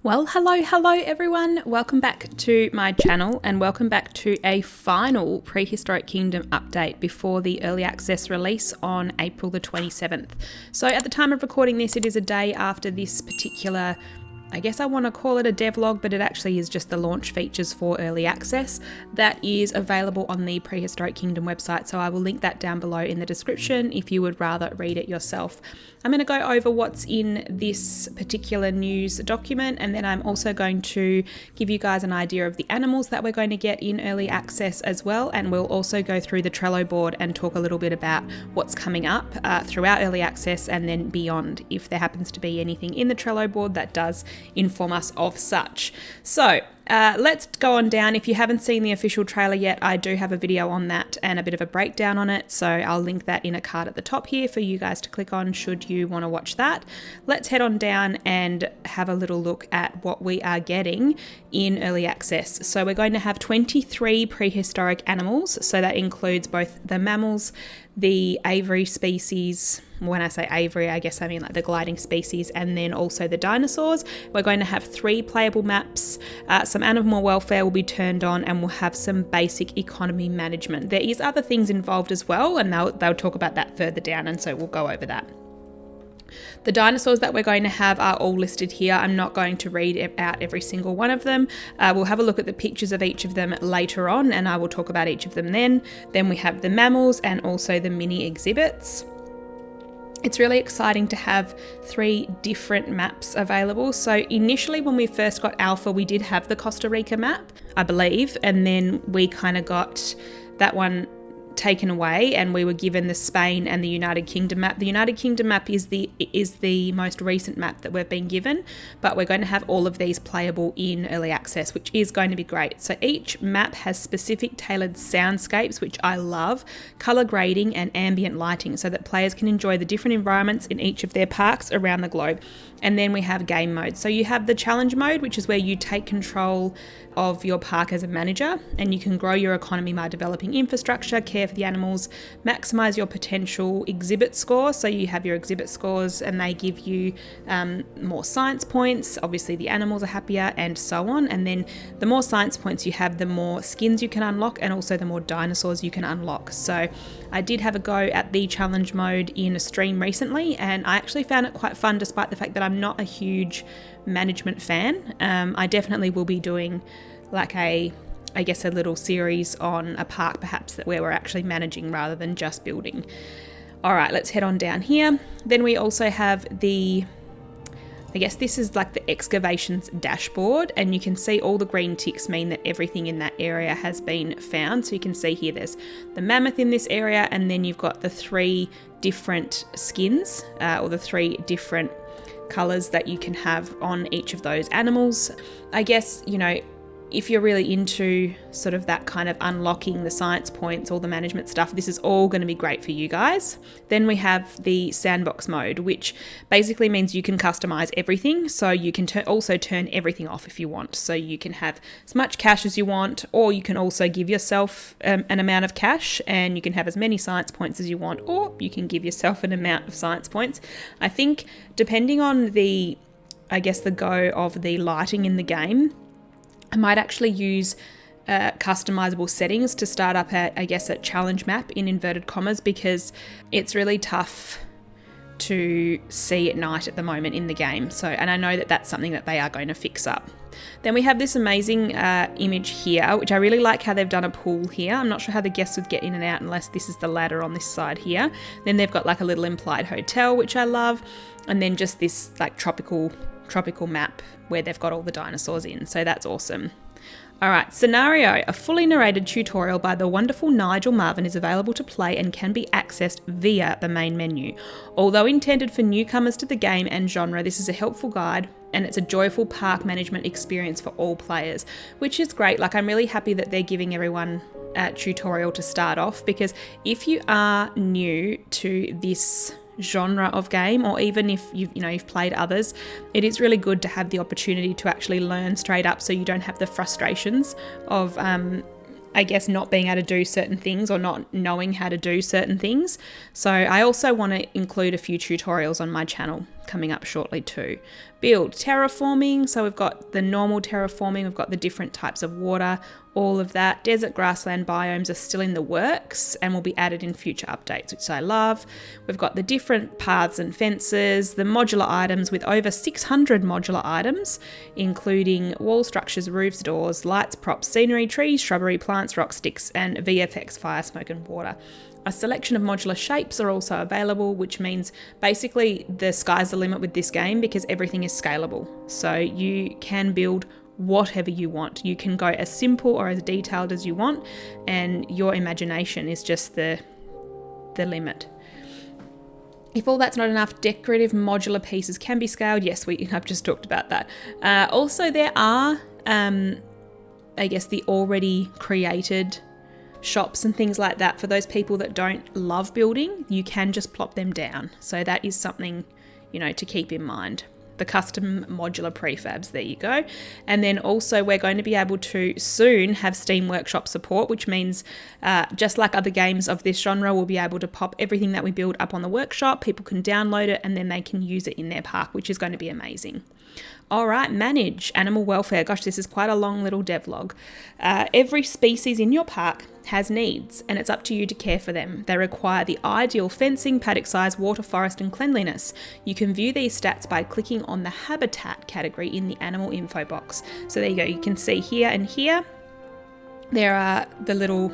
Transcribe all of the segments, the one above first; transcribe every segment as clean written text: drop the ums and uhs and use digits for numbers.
Well, hello everyone. Welcome back to my channel and welcome back to a final Prehistoric Kingdom update before the early access release on April the 27th. So at the time of recording this, it is a day after this particular, I guess I want to call it a devlog, but it actually is just the launch features for early access that is available on the Prehistoric Kingdom website. So I will link that down below in the description if you would rather read it yourself. I'm going to go over what's in this particular news document, and then I'm also going to give you guys an idea of the animals that we're going to get in early access as well, and we'll also go through the Trello board and talk a little bit about what's coming up throughout early access and then beyond, if there happens to be anything in the Trello board that does inform us of such. So let's go on down. If you haven't seen the official trailer yet, I do have a video on that and a bit of a breakdown on it, so I'll link that in a card at the top here for you guys to click on should you want to watch that. Let's head on down and have a little look at what we are getting in early access. So we're going to have 23 prehistoric animals, so that includes both the mammals, the aviary species. When I say aviary, I guess I mean like the gliding species, and then also the dinosaurs. We're going to have 3 playable maps, some animal welfare will be turned on, and we'll have some basic economy management. There is other things involved as well, and they'll talk about that further down, and so we'll go over that. The dinosaurs that we're going to have are all listed here. I'm not going to read out every single one of them. We'll have a look at the pictures of each of them later on, and I will talk about each of them then. Then we have the mammals and also the mini exhibits. It's really exciting to have 3 different maps available. So initially when we first got Alpha, we did have the Costa Rica map, I believe, and then we kind of got that one taken away and we were given the Spain and the United Kingdom map. The United Kingdom map is the most recent map that we've been given, but we're going to have all of these playable in early access, which is going to be great. So each map has specific tailored soundscapes, which I love, color grading and ambient lighting, so that players can enjoy the different environments in each of their parks around the globe. And then we have game mode. So you have the challenge mode, which is where you take control of your park as a manager, and you can grow your economy by developing infrastructure, care for the animals, maximize your potential exhibit score. So you have your exhibit scores and they give you more science points. Obviously the animals are happier and so on. And then the more science points you have, the more skins you can unlock, and also the more dinosaurs you can unlock. So I did have a go at the challenge mode in a stream recently, and I actually found it quite fun, despite the fact that I'm not a huge management fan. I definitely will be doing like a little series on a park perhaps where we're actually managing rather than just building. All right, let's head on down here. Then we also have I guess this is like the excavations dashboard, and you can see all the green ticks mean that everything in that area has been found. So you can see here there's the mammoth in this area, and then you've got the 3 different skins or the 3 different colors that you can have on each of those animals. I guess, you know, if you're really into sort of that kind of unlocking the science points, all the management stuff, this is all going to be great for you guys. Then we have the sandbox mode, which basically means you can customize everything. So you can also turn everything off if you want. So you can have as much cash as you want, or you can also give yourself an amount of cash, and you can have as many science points as you want, or you can give yourself an amount of science points. I think depending on the go of the lighting in the game, I might actually use customizable settings to start up a challenge map in inverted commas, because it's really tough to see at night at the moment in the game. So, and I know that that's something that they are going to fix up. Then we have this amazing image here, which I really like how they've done a pool here. I'm not sure how the guests would get in and out unless this is the ladder on this side here. Then they've got like a little implied hotel, which I love. And then just this like tropical map where they've got all the dinosaurs in. So that's awesome. All right, scenario. A fully narrated tutorial by the wonderful Nigel Marvin is available to play and can be accessed via the main menu. Although intended for newcomers to the game and genre, this is a helpful guide, and it's a joyful park management experience for all players, which is great. Like, I'm really happy that they're giving everyone a tutorial to start off, because if you are new to this genre of game, or even if you've played others, it is really good to have the opportunity to actually learn straight up, so you don't have the frustrations of not being able to do certain things or not knowing how to do certain things. So I also want to include a few tutorials on my channel coming up shortly too. Build terraforming. So we've got the normal terraforming, we've got the different types of water, all of that. Desert grassland biomes are still in the works and will be added in future updates, which I love. We've got the different paths and fences, the modular items with over 600 modular items, including wall structures, roofs, doors, lights, props, scenery, trees, shrubbery, plants, rock sticks, and VFX, fire, smoke and water. A selection of modular shapes are also available, which means basically the sky's the limit with this game because everything is scalable. So you can build whatever you want. You can go as simple or as detailed as you want, and your imagination is just the limit. If all that's not enough, decorative modular pieces can be scaled. Yes, I've just talked about that. Also, there are, I guess, the already created shops and things like that for those people that don't love building. You can just plop them down. So that is something, to keep in mind. The custom modular prefabs, there you go. And then also we're going to be able to soon have Steam Workshop support, which means just like other games of this genre, we'll be able to pop everything that we build up on the workshop. People can download it and then they can use it in their park, which is going to be amazing. All right, manage animal welfare. Gosh, this is quite a long little devlog. Every species in your park has needs, and it's up to you to care for them. They require the ideal fencing, paddock size, water, forest, and cleanliness. You can view these stats by clicking on the habitat category in the animal info box. So there you go. You can see here and here, there are the little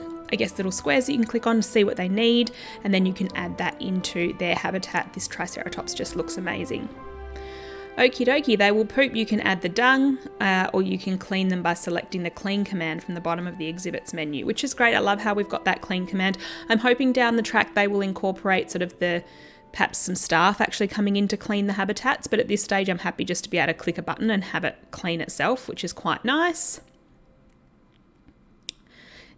squares that you can click on to see what they need, and then you can add that into their habitat. This Triceratops just looks amazing. Okie dokie, they will poop. You can add the dung or you can clean them by selecting the clean command from the bottom of the exhibits menu, which is great. I love how we've got that clean command. I'm hoping down the track they will incorporate sort of perhaps some staff actually coming in to clean the habitats, but at this stage I'm happy just to be able to click a button and have it clean itself, which is quite nice.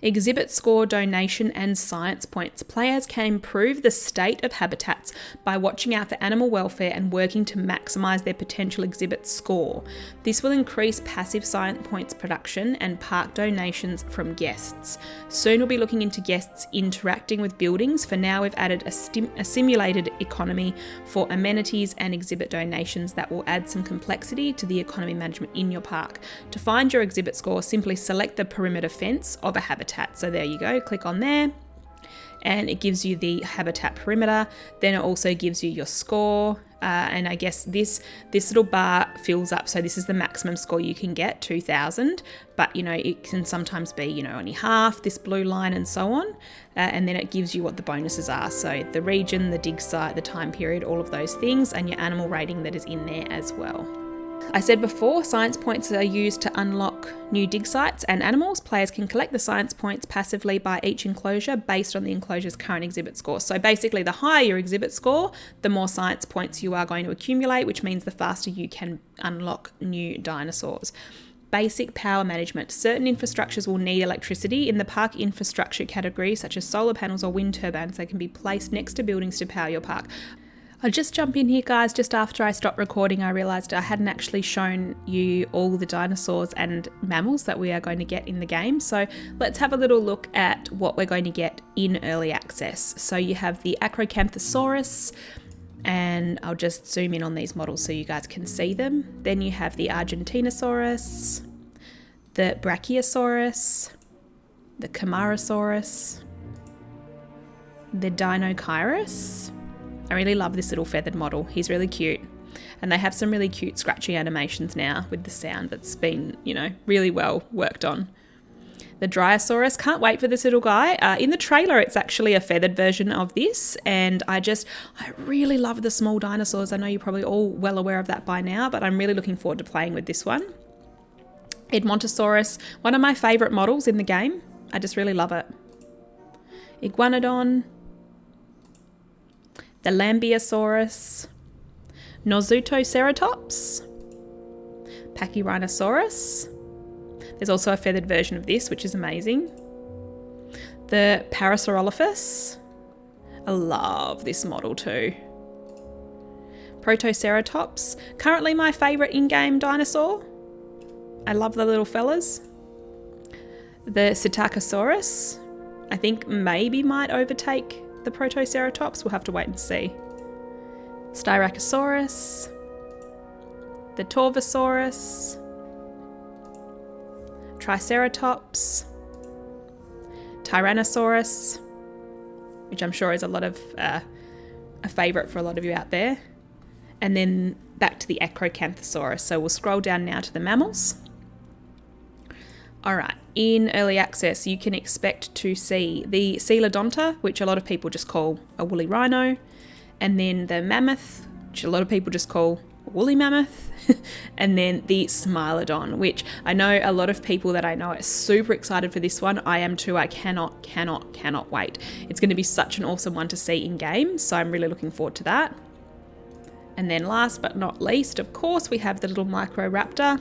Exhibit score, donation and science points. Players can improve the state of habitats by watching out for animal welfare and working to maximise their potential exhibit score. This will increase passive science points production and park donations from guests. Soon we'll be looking into guests interacting with buildings. For now we've added a simulated economy for amenities and exhibit donations that will add some complexity to the economy management in your park. To find your exhibit score, simply select the perimeter fence of a habitat. So there you go, click on there and it gives you the habitat perimeter. Then it also gives you your score and I guess this little bar fills up. So this is the maximum score you can get, 2000, but it can sometimes be only half, this blue line and so on, and then it gives you what the bonuses are. So the region, the dig site, the time period, all of those things, and your animal rating that is in there as well. I said before, science points are used to unlock new dig sites and animals. Players can collect the science points passively by each enclosure based on the enclosure's current exhibit score. So basically, the higher your exhibit score, the more science points you are going to accumulate, which means the faster you can unlock new dinosaurs. Basic power management. Certain infrastructures will need electricity. In the park infrastructure category, such as solar panels or wind turbines, they can be placed next to buildings to power your park. I'll just jump in here, guys. Just after I stopped recording, I realised I hadn't actually shown you all the dinosaurs and mammals that we are going to get in the game. So let's have a little look at what we're going to get in early access. So you have the Acrocanthosaurus, and I'll just zoom in on these models so you guys can see them. Then you have the Argentinosaurus, the Brachiosaurus, the Camarasaurus, the Dinokairos. I really love this little feathered model. He's really cute. And they have some really cute scratchy animations now with the sound that's been, really well worked on. The Dryosaurus, can't wait for this little guy. In the trailer, it's actually a feathered version of this. And I really love the small dinosaurs. I know you're probably all well aware of that by now, but I'm really looking forward to playing with this one. Edmontosaurus, one of my favourite models in the game. I just really love it. Iguanodon. The Lambeosaurus, Nozutoceratops, Pachyrhinosaurus. There's also a feathered version of this, which is amazing. The Parasaurolophus. I love this model too. Protoceratops, currently my favourite in-game dinosaur. I love the little fellas. The Psittacosaurus, I think maybe might overtake the Protoceratops. We'll have to wait and see. Styracosaurus, the Torvosaurus, Triceratops, Tyrannosaurus, which I'm sure is a lot of a favourite for a lot of you out there, and then back to the Acrocanthosaurus. So we'll scroll down now to the mammals. All right, in early access, you can expect to see the Coelodonta, which a lot of people just call a woolly rhino, and then the mammoth, which a lot of people just call a woolly mammoth, and then the Smilodon, which I know a lot of people that I know are super excited for this one. I am too. I cannot wait. It's going to be such an awesome one to see in game, so I'm really looking forward to that. And then last but not least, of course, we have the little Microraptor,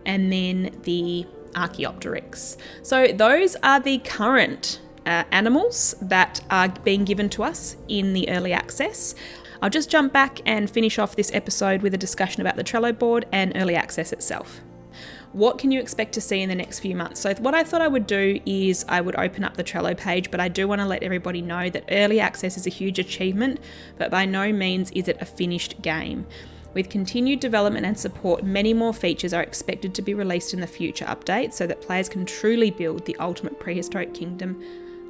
and then the Archaeopteryx. So those are the current animals that are being given to us in the early access. I'll just jump back and finish off this episode with a discussion about the Trello board and early access itself. What can you expect to see in the next few months? So what I thought I would do is I would open up the Trello page, but I do want to let everybody know that early access is a huge achievement, but by no means is it a finished game. With continued development and support, many more features are expected to be released in the future updates so that players can truly build the ultimate prehistoric kingdom,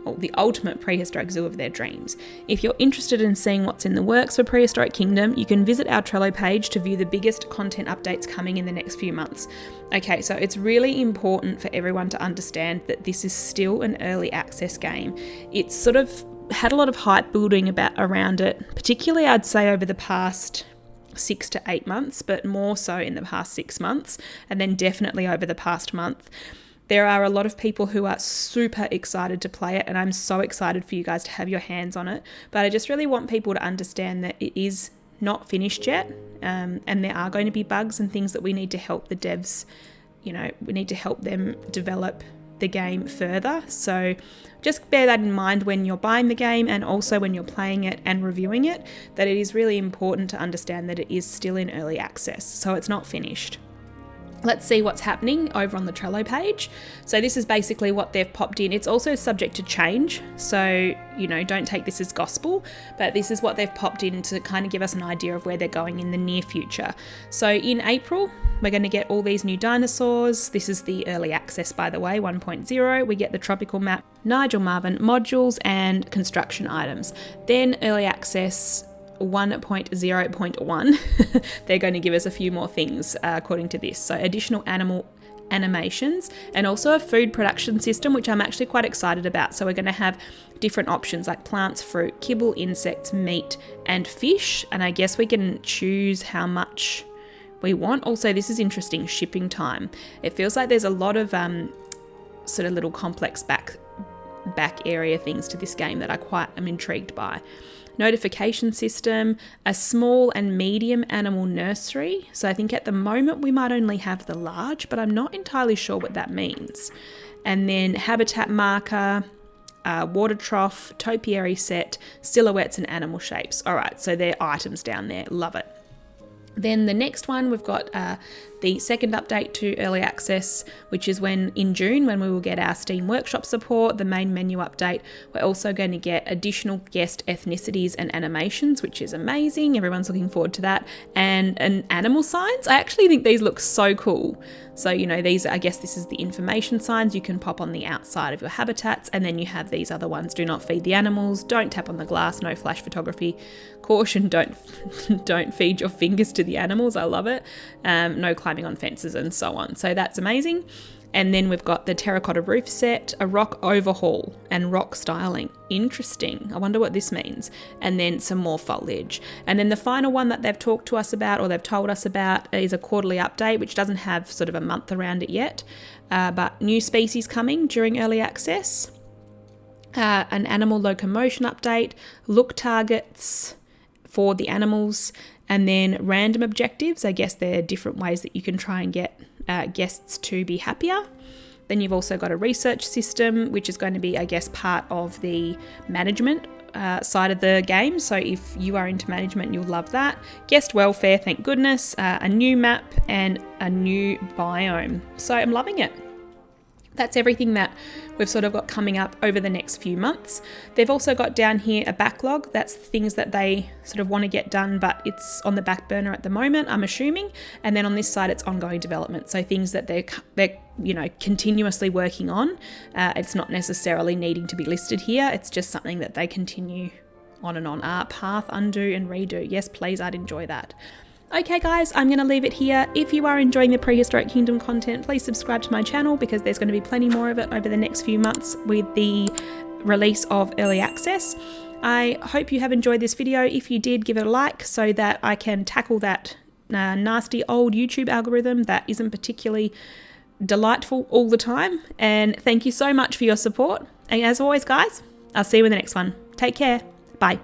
or the ultimate prehistoric zoo of their dreams. If you're interested in seeing what's in the works for Prehistoric Kingdom, you can visit our Trello page to view the biggest content updates coming in the next few months. Okay, so it's really important for everyone to understand that this is still an early access game. It's sort of had a lot of hype building around it, particularly I'd say over the past 6 to 8 months, but more so in the past 6 months, and then definitely over the past month. There are a lot of people who are super excited to play it, and I'm so excited for you guys to have your hands on it. But I just really want people to understand that it is not finished yet, and there are going to be bugs and things that we need to help the devs, we need to help them develop the game further. So just bear that in mind when you're buying the game, and also when you're playing it and reviewing it, that it is really important to understand that it is still in early access, so it's not finished. Let's see what's happening over on the Trello page. So this is basically what they've popped in. It's also subject to change, so don't take this as gospel, but this is what they've popped in to kind of give us an idea of where they're going in the near future. So in April, we're going to get all these new dinosaurs. This is the early access, by the way, 1.0. We get the tropical map, Nigel Marvin modules, and construction items. Then early access 1.0.1, they're going to give us a few more things according to this. So additional animal animations and also a food production system, which I'm actually quite excited about. So we're going to have different options like plants, fruit, kibble, insects, meat, and fish. And I guess we can choose how much we want. Also, this is interesting, shipping time. It feels like there's a lot of sort of little complex back area things to this game that I quite am intrigued by. Notification system, a small and medium animal nursery. So I think at the moment we might only have the large, but I'm not entirely sure what that means. And then habitat marker, water trough, topiary set, silhouettes and animal shapes. All right, so they're items down there. Love it. Then the next one, we've got the second update to early access, which is in June, when we will get our Steam Workshop support, the main menu update. We're also going to get additional guest ethnicities and animations, which is amazing. Everyone's looking forward to that. And animal signs. I actually think these look so cool. So, these, I guess this is the information signs you can pop on the outside of your habitats. And then you have these other ones: do not feed the animals, don't tap on the glass, no flash photography, caution, don't feed your fingers to the animals. I love it. No climbing on fences and so on. So that's amazing. And then we've got the terracotta roof set, a rock overhaul and rock styling. Interesting. I wonder what this means. And then some more foliage. And then the final one that they've talked to us about, or they've told us about, is a quarterly update, which doesn't have sort of a month around it yet. But new species coming during early access. An animal locomotion update, look targets for the animals, and then random objectives. I guess there are different ways that you can try and get guests to be happier. Then you've also got a research system, which is going to be, I guess, part of the management side of the game. So if you are into management, you'll love that. Guest welfare, thank goodness. A new map and a new biome. So I'm loving it. That's everything that we've sort of got coming up over the next few months. They've also got down here a backlog. That's things that they sort of want to get done, but it's on the back burner at the moment, I'm assuming. And then on this side, it's ongoing development. So things that they're continuously working on. It's not necessarily needing to be listed here. It's just something that they continue on and on. Art, path, undo, and redo. Yes, please, I'd enjoy that. Okay guys, I'm going to leave it here. If you are enjoying the Prehistoric Kingdom content, please subscribe to my channel because there's going to be plenty more of it over the next few months with the release of early access. I hope you have enjoyed this video. If you did, give it a like so that I can tackle that nasty old YouTube algorithm that isn't particularly delightful all the time. And thank you so much for your support. And as always guys, I'll see you in the next one. Take care. Bye.